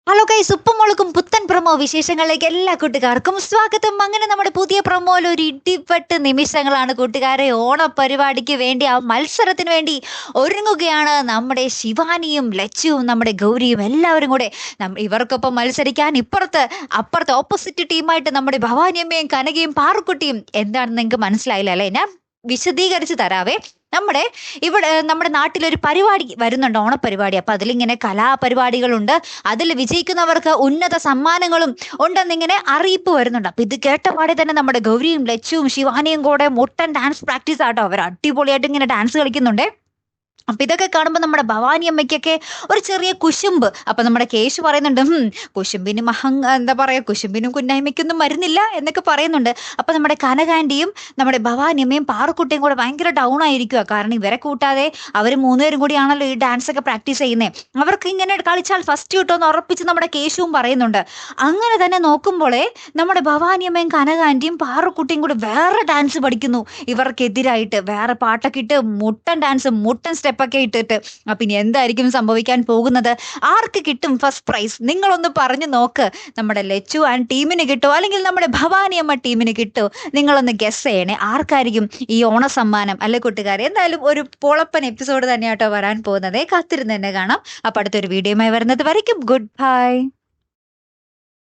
Hello guys, ഉപ്പുമുളകും പുത്തൻ promo വിശേഷങ്ങളിലേക്ക് എല്ലാ കൂട്ടുകാർക്കും സ്വാഗതം. അങ്ങനെ നമ്മുടെ പുതിയ പ്രൊമോയിൽ ഒരു ഇടിപ്പെട്ട് നിമിഷങ്ങളാണ് കൂട്ടുകാരെ. ഓണപരിപാടിക്ക് വേണ്ടി, ആ മത്സരത്തിന് വേണ്ടി ഒരുങ്ങുകയാണ് നമ്മുടെ ശിവാനിയും ലച്ചുവും നമ്മുടെ ഗൗരിയും എല്ലാവരും കൂടെ. ഇവർക്കൊപ്പം മത്സരിക്കാൻ അപ്പുറത്ത് ഓപ്പോസിറ്റ് ടീമായിട്ട് നമ്മുടെ ഭവാനിയമ്മയും കനകയും പാറുക്കുട്ടിയും. എന്താണെന്ന് നിങ്ങൾക്ക് മനസ്സിലായില്ല അല്ലേ? ഞാൻ വിശദീകരിച്ച് തരാവേ. നമ്മുടെ നാട്ടിലൊരു പരിപാടി വരുന്നുണ്ട്, ഓണപരിപാടി. അപ്പൊ അതിലിങ്ങനെ കലാപരിപാടികളുണ്ട്. അതിൽ വിജയിക്കുന്നവർക്ക് ഉന്നത സമ്മാനങ്ങളും ഉണ്ടെന്നിങ്ങനെ അറിയിപ്പ് വരുന്നുണ്ട്. അപ്പൊ ഇത് കേട്ടപാടെ തന്നെ നമ്മുടെ ഗൗരിയും ലച്ചുവും ശിവാനിയും കൂടെ മുട്ടൻ ഡാൻസ് പ്രാക്ടീസ് ആട്ടോ. അവർ അടിപൊളിയായിട്ട് ഇങ്ങനെ ഡാൻസ് കളിക്കുന്നുണ്ട്. അപ്പൊ ഇതൊക്കെ കാണുമ്പോൾ നമ്മുടെ ഭവാനി അമ്മയ്ക്കൊക്കെ ഒരു ചെറിയ കുശുമ്പ്. അപ്പൊ നമ്മുടെ കേശു പറയുന്നുണ്ട്, കുശുമ്പിനും എന്താ പറയാ, കുശുമ്പിനും കുന്നായ്മയ്ക്കൊന്നും മരുന്നില്ല എന്നൊക്കെ പറയുന്നുണ്ട്. അപ്പൊ നമ്മുടെ കനകാന്റിയും നമ്മുടെ ഭവാനി അമ്മയും പാറുക്കുട്ടിയും കൂടെ ഭയങ്കര ഡൗൺ ആയിരിക്കുക. കാരണം ഇവരെ കൂട്ടാതെ അവർ മൂന്നുപേരും കൂടിയാണല്ലോ ഈ ഡാൻസ് ഒക്കെ പ്രാക്ടീസ് ചെയ്യുന്നത്. അവർക്ക് ഇങ്ങനെ കളിച്ചാൽ ഫസ്റ്റ് കിട്ടുമെന്ന് ഉറപ്പിച്ച് നമ്മുടെ കേശുവും പറയുന്നുണ്ട്. അങ്ങനെ തന്നെ നോക്കുമ്പോഴേ നമ്മുടെ ഭവാനി അമ്മയും കനകാന്റിയും പാറുക്കുട്ടിയും കൂടി വേറെ ഡാൻസ് പഠിക്കുന്നു. ഇവർക്കെതിരായിട്ട് വേറെ പാട്ടൊക്കെ ഇട്ട് മുട്ടൻ ഡാൻസ്, മുട്ടൻ സ്റ്റെപ്പ് ഒക്കെ ഇട്ടിട്ട്. അപ്പൊ ഇനി എന്തായിരിക്കും സംഭവിക്കാൻ പോകുന്നത്? ആർക്ക് കിട്ടും ഫസ്റ്റ് പ്രൈസ്? നിങ്ങളൊന്ന് പറഞ്ഞു നോക്ക്. നമ്മുടെ ലച്ചു ആൻഡ് ടീമിന് കിട്ടുമോ, അല്ലെങ്കിൽ നമ്മുടെ ഭവാനി അമ്മ ടീമിന് കിട്ടുമോ? നിങ്ങളൊന്ന് ഗസ് ചെയ്യണേ. ആർക്കായിരിക്കും ഈ ഓണ സമ്മാനം? അല്ലെ കൂട്ടുകാരെ, എന്തായാലും ഒരു പൊളപ്പൻ എപ്പിസോഡ് തന്നെയാട്ടോ വരാൻ പോകുന്നത്. കാത്തിരുന്ന് തന്നെ കാണാം. അപ്പൊ അടുത്തൊരു വീഡിയോയുമായി വരുന്നത് വരയ്ക്കും ഗുഡ് ബൈ.